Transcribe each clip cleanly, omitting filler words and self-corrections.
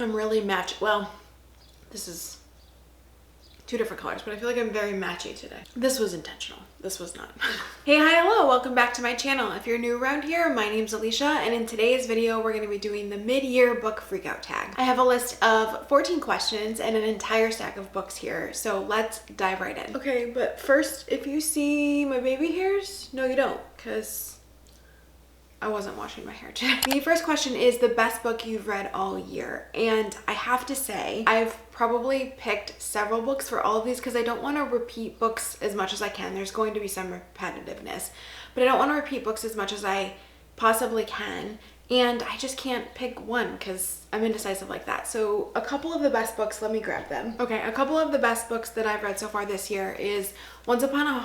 I'm really well, this is two different colors, but I feel like I'm very matchy today. This was intentional. This was not. Hey, hi, hello. Welcome back to my channel. If you're new around here, my name's Alicia, and in today's video, we're going to be doing the mid-year book freakout tag. I have a list of 14 questions and an entire stack of books here, so let's dive right in. Okay, but first, if you see my baby hairs, no, you don't, because I wasn't washing my hair today. The first question is the best book you've read all year. And I have to say, I've probably picked several books for all of these because I don't want to repeat books as much as I can. There's going to be some repetitiveness, but I don't want to repeat books as much as I possibly can. And I just can't pick one because I'm indecisive like that. So a couple of the best books, let me grab them. Okay, a couple of the best books that I've read so far this year is Once Upon a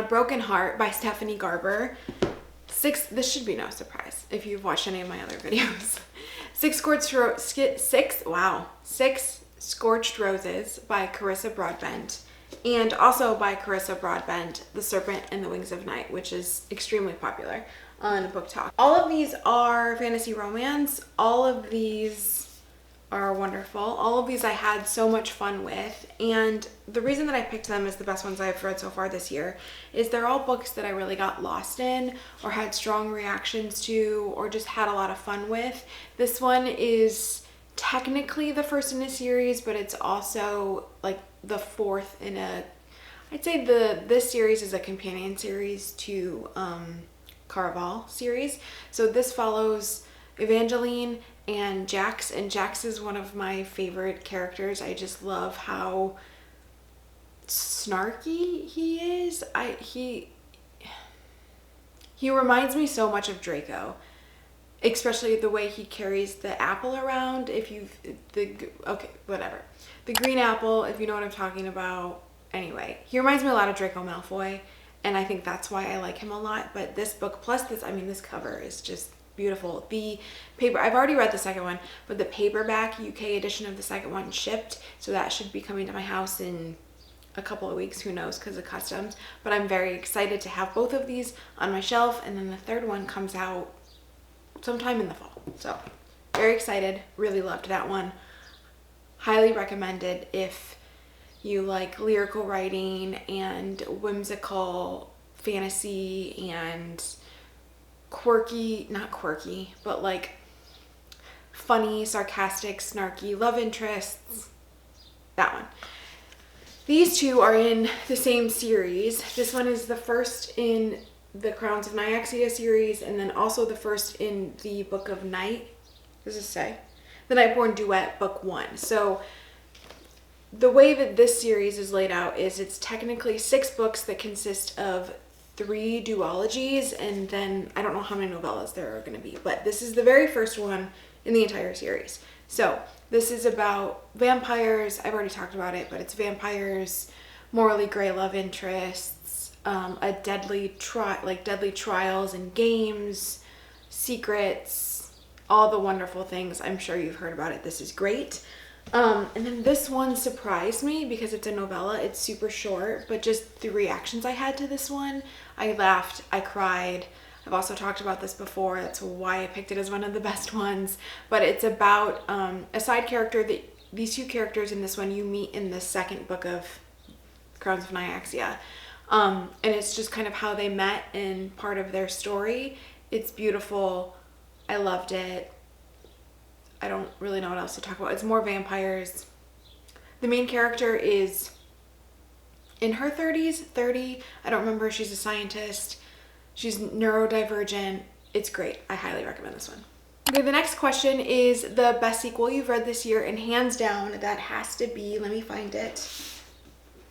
Broken Heart by Stephanie Garber. This should be no surprise if you've watched any of my other videos. Six Scorched Roses by Carissa Broadbent, and also by Carissa Broadbent, The Serpent and the Wings of Night, which is extremely popular on Book Talk. All of these are fantasy romance. All of these are wonderful. All of these I had so much fun with, and the reason that I picked them as the best ones I've read so far this year is they're all books that I really got lost in or had strong reactions to or just had a lot of fun with. This one is technically the first in a series, but it's also like the fourth in I'd say this series is a companion series to Caraval series. So this follows Evangeline and Jax is one of my favorite characters. I just love how snarky he is. He reminds me so much of Draco, especially the way he carries the apple around. The green apple, if you know what I'm talking about. Anyway, he reminds me a lot of Draco Malfoy, and I think that's why I like him a lot. But this book plus this cover is just beautiful. The paper, I've already read the second one, but the paperback UK edition of the second one shipped, so that should be coming to my house in a couple of weeks, who knows, because of customs. But I'm very excited to have both of these on my shelf, and then the third one comes out sometime in the fall. So very excited, really loved that one. Highly recommended if you like lyrical writing and whimsical fantasy and not quirky, but like funny, sarcastic, snarky love interests. That one. These two are in the same series. This one is the first in the Crowns of Nyaxia series, and then also the first in the Book of Night. What does this say? The Nightborn Duet, Book 1. So the way that this series is laid out is it's technically 6 books that consist of 3 duologies, and then I don't know how many novellas there are going to be, but this is the very first one in the entire series. So this is about vampires. I've already talked about it, but it's vampires, morally gray love interests, deadly trials and games, secrets, all the wonderful things. I'm sure you've heard about it. This is great. And then this one surprised me because it's a novella. It's super short, but just the reactions I had to this one, I laughed, I cried. I've also talked about this before. That's why I picked it as one of the best ones. But it's about a side character that these 2 characters in this one you meet in the second book of Crowns of Nyaxia. And it's just kind of how they met and part of their story. It's beautiful. I loved it. I don't really know what else to talk about. It's more vampires. The main character is in her 30. I don't remember. She's a scientist. She's neurodivergent. It's great. I highly recommend this one. Okay, the next question is the best sequel you've read this year, and hands down, that has to be, let me find it.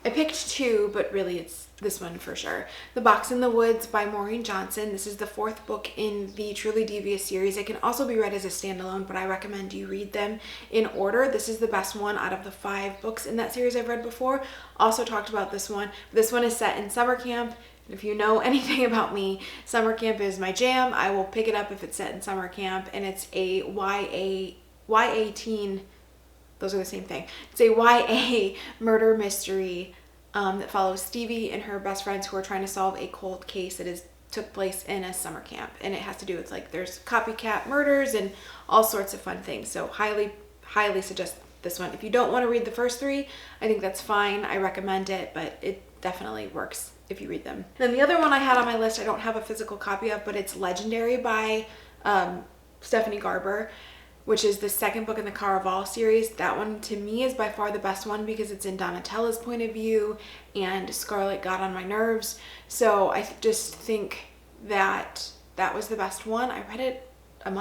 I picked 2, but really it's this one for sure. The Box in the Woods by Maureen Johnson. This is the 4th book in the Truly Devious series. It can also be read as a standalone, but I recommend you read them in order. This is the best one out of the 5 books in that series I've read before. Also talked about this one. This one is set in summer camp. If you know anything about me, summer camp is my jam. I will pick it up if it's set in summer camp, and it's a YA teen. Those are the same thing. It's a YA murder mystery that follows Stevie and her best friends who are trying to solve a cold case that is took place in a summer camp, and it has to do with like there's copycat murders and all sorts of fun things. So highly suggest this one. If you don't want to read the first 3, I think that's fine. I recommend it, but it definitely works if you read them. Then the other one I had on my list, I don't have a physical copy of, but it's Legendary by Stephanie Garber, which is the second book in the Caraval series. That one to me is by far the best one because it's in Donatella's point of view, and Scarlet got on my nerves. So I just think that that was the best one. I read it a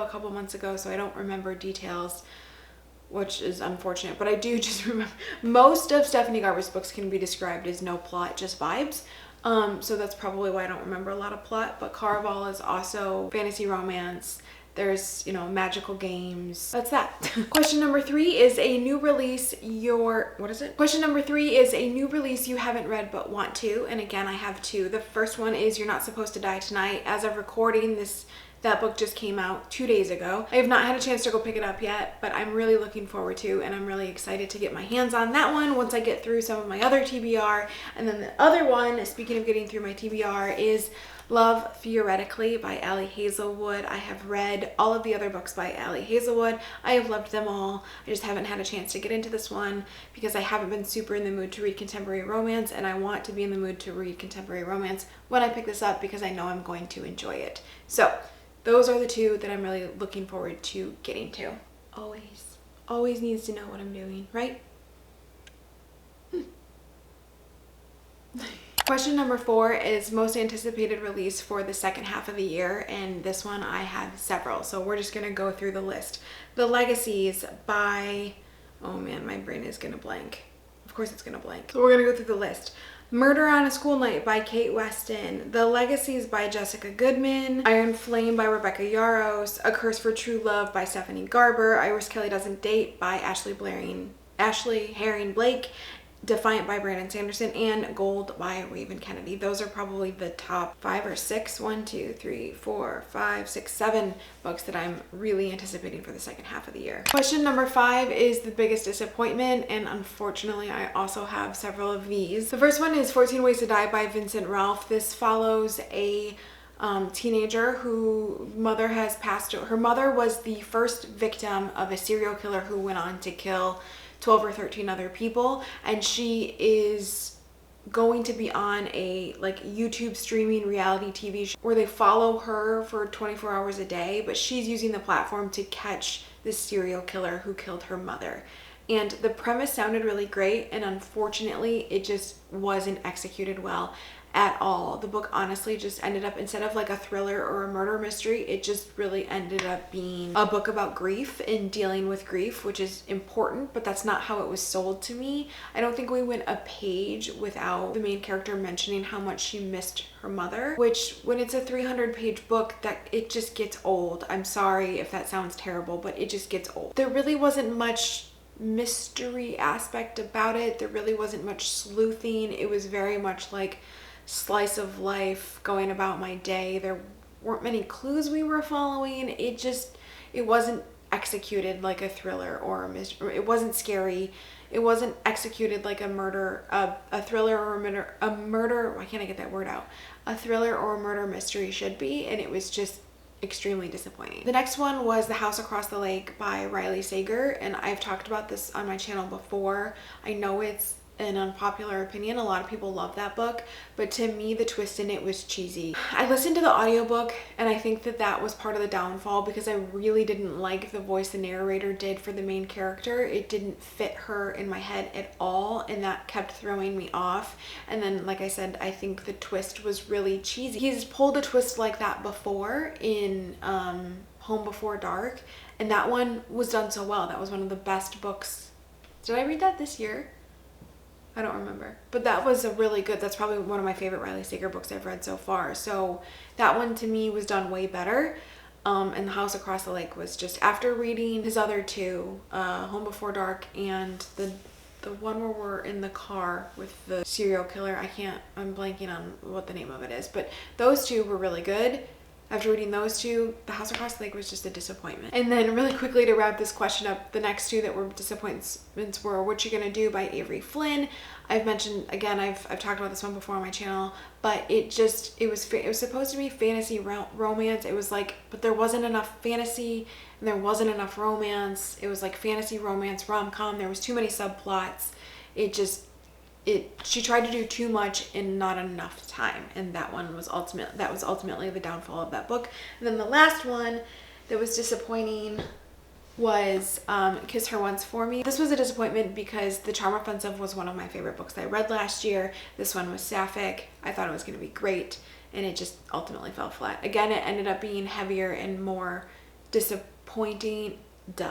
couple months ago, so I don't remember details, which is unfortunate, but I do just remember most of Stephanie Garber's books can be described as no plot, just vibes. So that's probably why I don't remember a lot of plot, but Caraval is also fantasy romance. There's, magical games. That's that. Question number 3 is a new release Question number 3 is a new release you haven't read but want to. And again, I have 2. The first one is You're Not Supposed to Die Tonight. As of recording this, that book just came out 2 days ago. I have not had a chance to go pick it up yet, but I'm really looking forward to, and I'm really excited to get my hands on that one once I get through some of my other TBR. And then the other one, speaking of getting through my TBR, is Love Theoretically by Ali Hazelwood. I have read all of the other books by Ali Hazelwood. I have loved them all. I just haven't had a chance to get into this one because I haven't been super in the mood to read contemporary romance, and I want to be in the mood to read contemporary romance when I pick this up because I know I'm going to enjoy it. So those are the 2 that I'm really looking forward to getting to. Always needs to know what I'm doing, right? Question number 4 is most anticipated release for the second half of the year, and this one I have several, so we're just gonna go through the list. The Legacies by, oh man, my brain is gonna blank. Of course it's gonna blank. So we're gonna go through the list. Murder on a School Night by Kate Weston, The Legacies by Jessica Goodman, Iron Flame by Rebecca Yarros, A Curse for True Love by Stephanie Garber, Iris Kelly Doesn't Date by Ashley Herring Blake, Defiant by Brandon Sanderson, and Gold by Raven Kennedy. Those are probably the top 5 or 6, 1, 2, 3, 4, 5, 6, 7 books that I'm really anticipating for the second half of the year. Question number 5 is the biggest disappointment, and unfortunately I also have several of these. The first one is 14 Ways to Die by Vincent Ralph. This follows a teenager whose mother has passed. Her mother was the first victim of a serial killer who went on to kill 12 or 13 other people, and she is going to be on a YouTube streaming reality TV show where they follow her for 24 hours a day, but she's using the platform to catch this serial killer who killed her mother. And the premise sounded really great, and unfortunately it just wasn't executed well at all. The book honestly just ended up, instead of like a thriller or a murder mystery, it just really ended up being a book about grief and dealing with grief, which is important, but that's not how it was sold to me. I don't think we went a page without the main character mentioning how much she missed her mother, which when it's a 300-page book, that it just gets old. I'm sorry if that sounds terrible, but it just gets old. There really wasn't much mystery aspect about it. There really wasn't much sleuthing. It was very much like slice of life, going about my day. There weren't many clues we were following. It wasn't executed like a thriller or a mystery. It wasn't scary. It wasn't executed like a thriller or a murder. Why can't I get that word out? A thriller or a murder mystery should be, and it was just extremely disappointing. The next one was The House Across the Lake by Riley Sager, and I've talked about this on my channel before. I know it's an unpopular opinion. A lot of people love that book, but to me the twist in it was cheesy. I listened to the audiobook, and I think that was part of the downfall because I really didn't like the voice the narrator did for the main character. It didn't fit her in my head at all, and that kept throwing me off. And then, like I said, I think the twist was really cheesy. He's pulled a twist like that before in Home Before Dark, and that one was done so well. That was one of the best books. Did I read that this year? I don't remember, but that was that's probably one of my favorite Riley Sager books I've read so far. So that one to me was done way better. And The House Across the Lake was just, after reading his other 2, Home Before Dark and the one where we're in the car with the serial killer. I'm blanking on what the name of it is, but those 2 were really good. after reading those two, The House Across the Lake was just a disappointment. And then really quickly to wrap this question up, the next two that were disappointments were What You Gonna Do by Avery Flynn. I've mentioned, again, I've talked about this one before on my channel, but it was supposed to be fantasy romance. It was like, but there wasn't enough fantasy and there wasn't enough romance. It was like fantasy romance rom-com. There was too many subplots. She tried to do too much in not enough time, and that was ultimately the downfall of that book. And then the last one that was disappointing was Kiss Her Once for Me. This was a disappointment because The Charm Offensive was one of my favorite books I read last year. This one was sapphic. I thought it was going to be great, and it just ultimately fell flat. Again, it ended up being heavier and more disappointing. It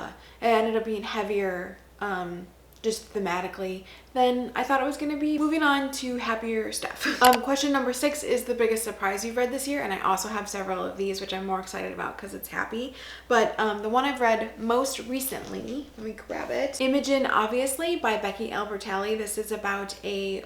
ended up being heavier just thematically than I thought it was going to be. Moving on to happier stuff. Question number 6 is the biggest surprise you've read this year, and I also have several of these which I'm more excited about because it's happy. But the one I've read most recently, let me grab it. Imogen, obviously, by Becky Albertalli. This is about a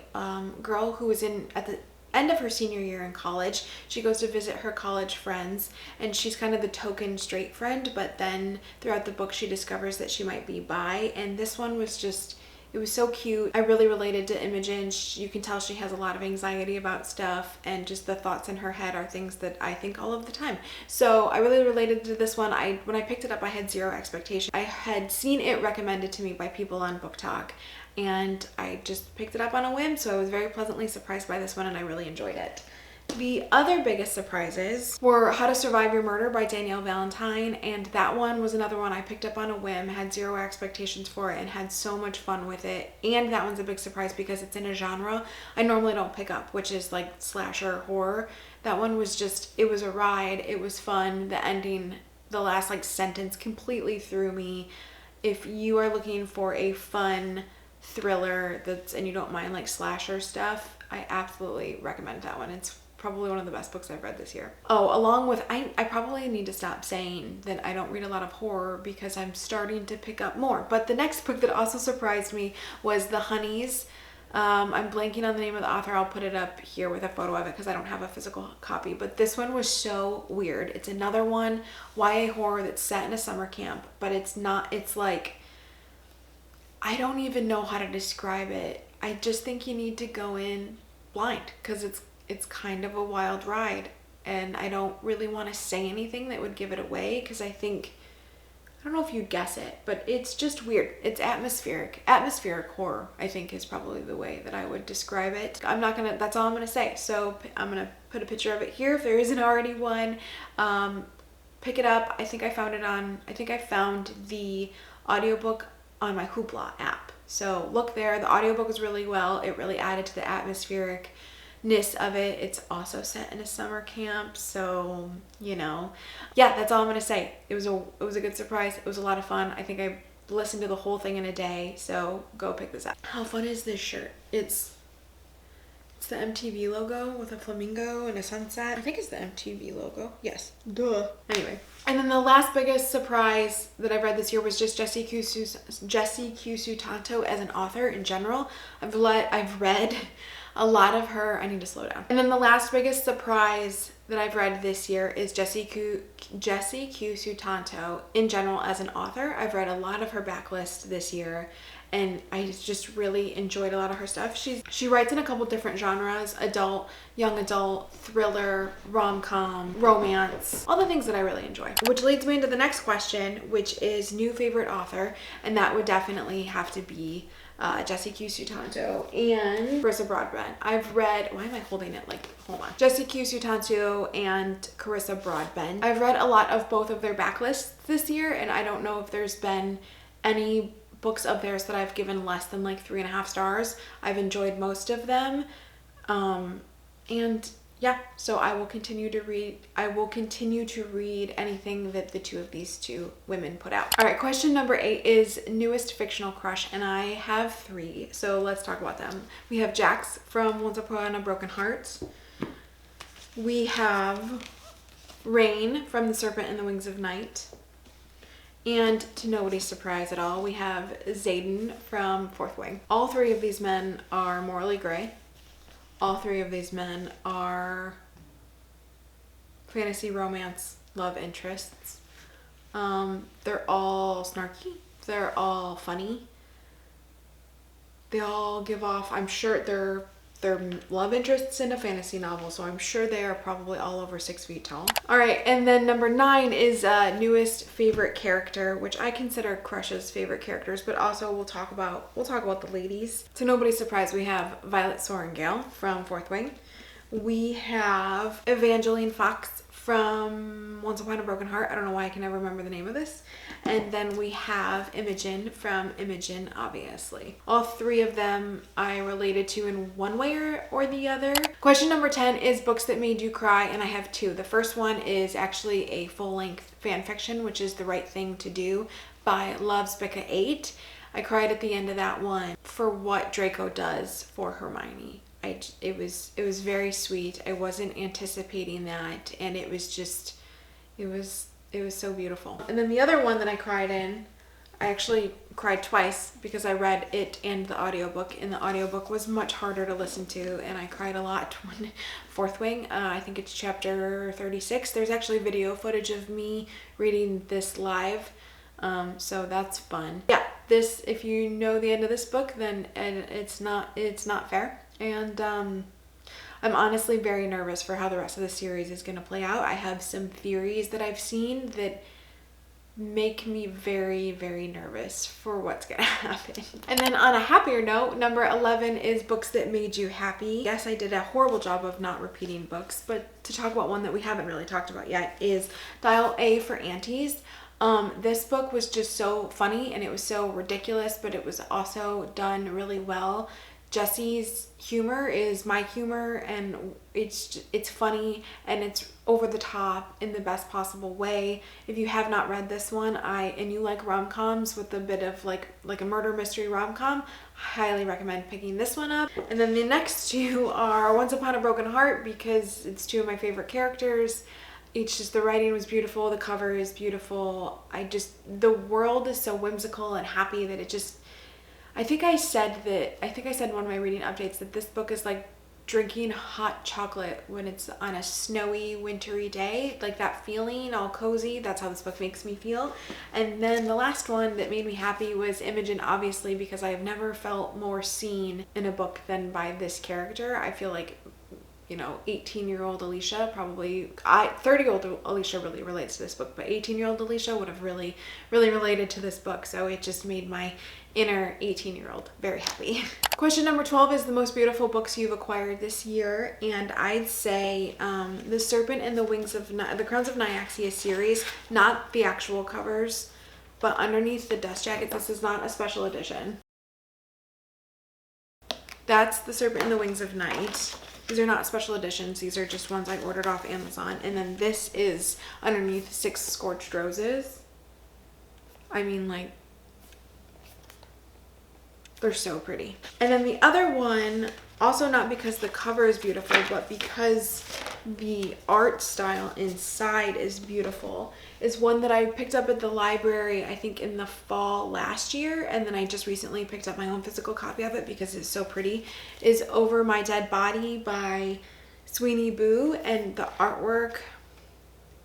girl who is at the end of her senior year in college. She goes to visit her college friends, and she's kind of the token straight friend, but then throughout the book she discovers that she might be bi, and this one was just, it was so cute. I really related to Imogen. You can tell she has a lot of anxiety about stuff, and just the thoughts in her head are things that I think all of the time. So I really related to this one. When I picked it up, I had zero expectation. I had seen it recommended to me by people on Book Talk, and I just picked it up on a whim, so I was very pleasantly surprised by this one, and I really enjoyed it. The other biggest surprises were How to Survive Your Murder by Danielle Valentine, and that one was another one I picked up on a whim, had zero expectations for it, and had so much fun with it. And that one's a big surprise because it's in a genre I normally don't pick up, which is like slasher horror. That one was just, it was a ride, it was fun. The ending, the last like sentence completely threw me. If you are looking for a fun thriller and you don't mind like slasher stuff, I absolutely recommend that one. It's probably one of the best books I've read this year. Oh, along with, I probably need to stop saying that I don't read a lot of horror because I'm starting to pick up more. But the next book that also surprised me was The Honeys. I'm blanking on the name of the author. I'll put it up here with a photo of it because I don't have a physical copy. But this one was so weird. It's another one, YA horror that's set in a summer camp, but it's not, it's like, I don't even know how to describe it. I just think you need to go in blind because it's kind of a wild ride, and I don't really want to say anything that would give it away because I don't know if you'd guess it, but it's just weird. It's atmospheric horror, I think, is probably the way that I would describe it. That's all I'm gonna say. So I'm gonna put a picture of it here if there isn't already one. Pick it up. I think I found the audiobook on my Hoopla app. So look there. The audiobook was really well. It really added to the atmosphericness of it. It's also set in a summer camp, so yeah, that's all I'm gonna say. It was a good surprise. It was a lot of fun. I think I listened to the whole thing in a day, so go pick this up. How fun is this shirt? It's the MTV logo with a flamingo and a sunset. I think it's the MTV logo. Yes. Duh. Anyway. And then the last biggest surprise that I've read this year was just Jessie Q. Sutanto as an author in general. I've read a lot of her. I need to slow down. And then the last biggest surprise that I've read this year is Jessie Q. Sutanto in general as an author. I've read a lot of her backlist this year, and I just really enjoyed a lot of her stuff. She writes in a couple different genres: adult, young adult, thriller, rom-com, romance, all the things that I really enjoy. Which leads me into the next question, which is new favorite author, and that would definitely have to be Jessie Q. Sutanto and Carissa Broadbent. I've read, why am I holding it like, hold on. Jessie Q. Sutanto and Carissa Broadbent. I've read a lot of both of their backlists this year, and I don't know if there's been any books of theirs that I've given less than like 3.5 stars. I've enjoyed most of them. And yeah, so I will continue to read anything that the two of these two women put out. All right, question number 8 is newest fictional crush, and I have 3, so let's talk about them. We have Jax from Once Upon a Broken Heart. We have Rain from The Serpent and the Wings of Night. And to nobody's surprise at all, we have Xaden from Fourth Wing. All 3 of these men are morally gray. All 3 of these men are fantasy romance love interests. They're all snarky. They're all funny. They all give off, I'm sure they're love interests in a fantasy novel, so I'm sure they are probably all over 6 feet tall. All right, and then number 9 is newest favorite character, which I consider Crush's favorite characters, but also we'll talk about the ladies. To nobody's surprise, we have Violet Sorrengail from Fourth Wing. We have Evangeline Fox from Once Upon a Broken Heart. I don't know why I can never remember the name of this. And then we have Imogen from Imogen, obviously. All 3 of them I related to in one way or the other. Question number 10 is books that made you cry, and I have 2. The first one is actually a full-length fan fiction, which is The Right Thing to Do by Loves Becca 8. I cried at the end of that one for what Draco does for Hermione. It was very sweet. I wasn't anticipating that, and it was so beautiful. And then the other one that I cried in, I actually cried twice because I read it and the audiobook, and the audiobook was much harder to listen to, and I cried a lot when Fourth Wing. I think it's chapter 36. There's actually video footage of me reading this live. So that's fun. Yeah, this, if you know the end of this book, then it's not fair. And I'm honestly very nervous for how the rest of the series is going to play out. I have some theories that I've seen that make me very, very nervous for what's going to happen. And then on a happier note, number 11 is books that made you happy. Yes, I did a horrible job of not repeating books, but to talk about one that we haven't really talked about yet is Dial A for Aunties. This book was just so funny, and it was so ridiculous, but it was also done really well. Jesse's humor is my humor, and it's funny, and it's over the top in the best possible way. If you have not read this one, and you like rom-coms with a bit of like a murder mystery rom-com, highly recommend picking this one up. And then the next 2 are Once Upon a Broken Heart, because it's 2 of my favorite characters. It's just, the writing was beautiful, the cover is beautiful. The world is so whimsical and happy that it just, I think I said in one of my reading updates that this book is like drinking hot chocolate when it's on a snowy, wintry day. Like that feeling, all cozy. That's how this book makes me feel. And then the last one that made me happy was Imogen, obviously, because I have never felt more seen in a book than by this character. I feel like, 18-year-old Alisha, probably 30-year-old Alisha really relates to this book, but 18-year-old Alisha would have really, really related to this book. So it just made my inner 18-year-old very happy. Question number 12 is the most beautiful books you've acquired this year, and I'd say The Serpent and the Wings of the Crowns of Nyaxia series, not the actual covers, but underneath the dust jacket. This is not a special edition. That's The Serpent and the Wings of Night. These are not special editions. These are just ones I ordered off Amazon. And then this is underneath 6 Scorched Roses. I mean, like, they're so pretty. And then the other one, also not because the cover is beautiful, but because the art style inside is beautiful, is one that I picked up at the library, I think in the fall last year, and then I just recently picked up my own physical copy of it because it's so pretty, is Over My Dead Body by Sweeney Boo. And the artwork,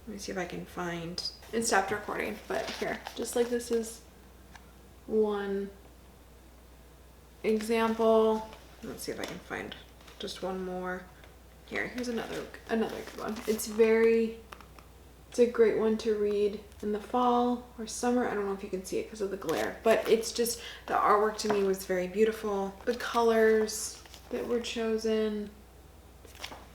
let me see if I can find, it stopped recording, but here, just like this is one example. Let's see if I can find just one more. Here's another good one. It's a great one to read in the fall or summer. I don't know if you can see it because of the glare, but it's just, the artwork to me was very beautiful. The colors that were chosen,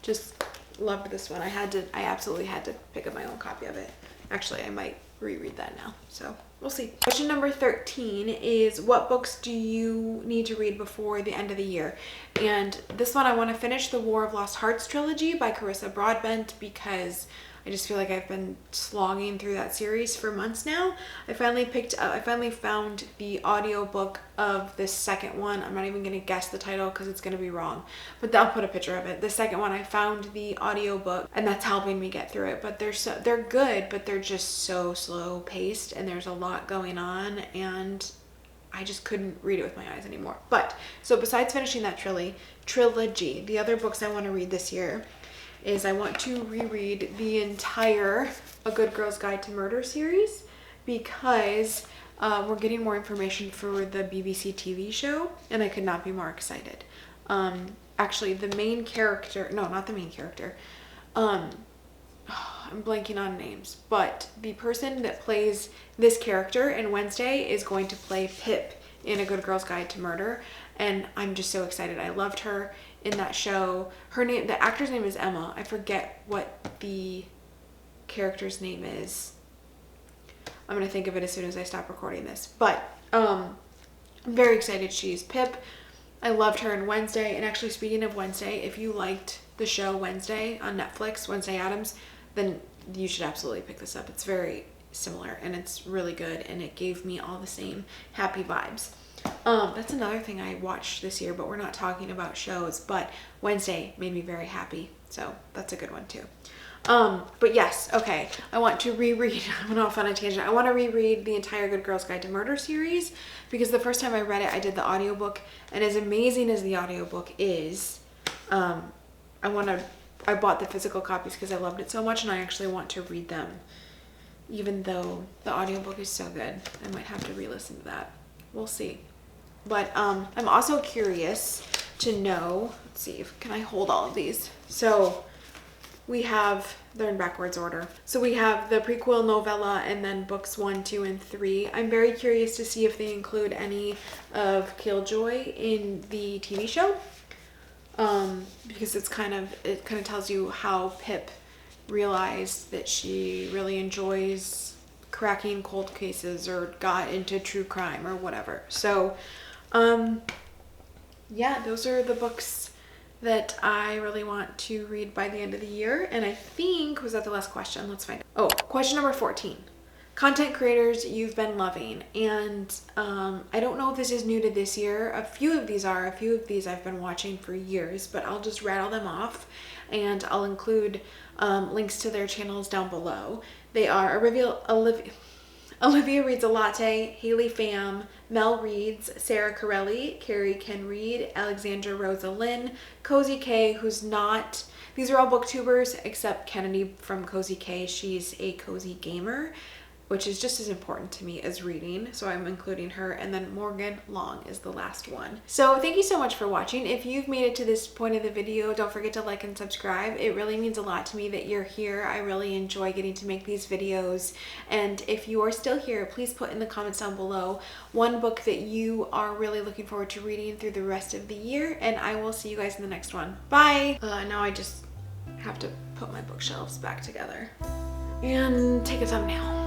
just loved this one. I absolutely had to pick up my own copy of it. Actually, I might reread that now, so we'll see. Question number 13 is, what books do you need to read before the end of the year? And this one, I want to finish the War of Lost Hearts trilogy by Carissa Broadbent, because I just feel like I've been slogging through that series for months now. I finally found the audiobook of this second one. I'm not even going to guess the title because it's going to be wrong, but I'll put a picture of it. The second one, I found the audiobook, and that's helping me get through it. But they're good, but they're just so slow paced, and there's a lot going on, and I just couldn't read it with my eyes anymore. But so besides finishing that trilogy, the other books I want to read this year is I want to reread the entire A Good Girl's Guide to Murder series because we're getting more information for the BBC TV show, and I could not be more excited. Actually, the main character, no, not the main character. I'm blanking on names, but the person that plays this character in Wednesday is going to play Pip in A Good Girl's Guide to Murder, and I'm just so excited. I loved her in that show. Her name, the actor's name is Emma. I forget what the character's name is. I'm gonna think of it as soon as I stop recording this. But I'm very excited. She's Pip. I loved her in Wednesday. And actually, speaking of Wednesday, if you liked the show Wednesday on Netflix, Wednesday Addams, then you should absolutely pick this up. It's very similar and it's really good, and it gave me all the same happy vibes. That's another thing I watched this year, but we're not talking about shows, but Wednesday made me very happy, so that's a good one too. But yes, okay, I want to reread, I went off on a tangent, I want to reread the entire Good Girl's Guide to Murder series, because the first time I read it, I did the audiobook, and as amazing as the audiobook is, I bought the physical copies because I loved it so much, and I actually want to read them, even though the audiobook is so good. I might have to re-listen to that. We'll see. But I'm also curious to know, let's see, can I hold all of these? So we have, they're in backwards order. So we have the prequel novella and then books 1, 2, and 3. I'm very curious to see if they include any of Killjoy in the TV show. Because it kind of tells you how Pip realized that she really enjoys cracking cold cases or got into true crime or whatever. So yeah, those are the books that I really want to read by the end of the year. And I think, was that the last question? Let's find out. Oh, question number 14. Content creators you've been loving. And I don't know if this is new to this year. A few of these I've been watching for years, but I'll just rattle them off and I'll include links to their channels down below. They are Olivia Reads a Latte, Haley Pham, Mel Reads, Sarah Corelli, Carrie Ken Reed, Alexandra Rosa Lynn, Cozy K, who's not, these are all booktubers except Kennedy from Cozy K. She's a cozy gamer, which is just as important to me as reading, so I'm including her. And then Morgan Long is the last one. So thank you so much for watching. If you've made it to this point of the video, don't forget to like and subscribe. It really means a lot to me that you're here. I really enjoy getting to make these videos. And if you are still here, please put in the comments down below one book that you are really looking forward to reading through the rest of the year, and I will see you guys in the next one. Bye! Now I just have to put my bookshelves back together and take a thumbnail.